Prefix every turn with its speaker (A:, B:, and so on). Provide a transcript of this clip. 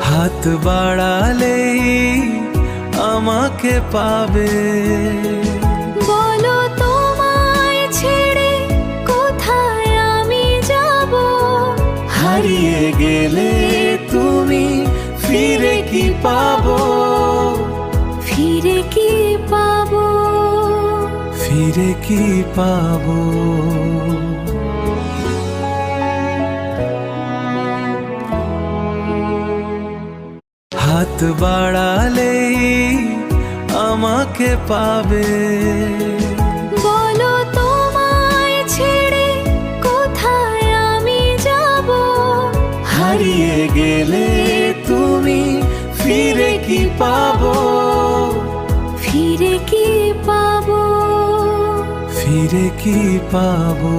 A: হাত বাড়ালেই আমাকে পাবে।
B: বলো তোমায় ছেড়ে কোথায় আমি যাব?
A: হারিয়ে গেলে তুমি ফিরে কি পাবো?
B: ফিরে কি পাবো?
A: ফিরে কি পাবো? হাত বাড়ালেই আমাকে পাবে।
B: বলো তোমায় ছেড়ে কোথায় আমি যাব?
A: হারিয়ে গেলে তুমি ফিরে কি পাবো?
B: ফিরে কি পাবো?
A: ফিরে কি পাবো?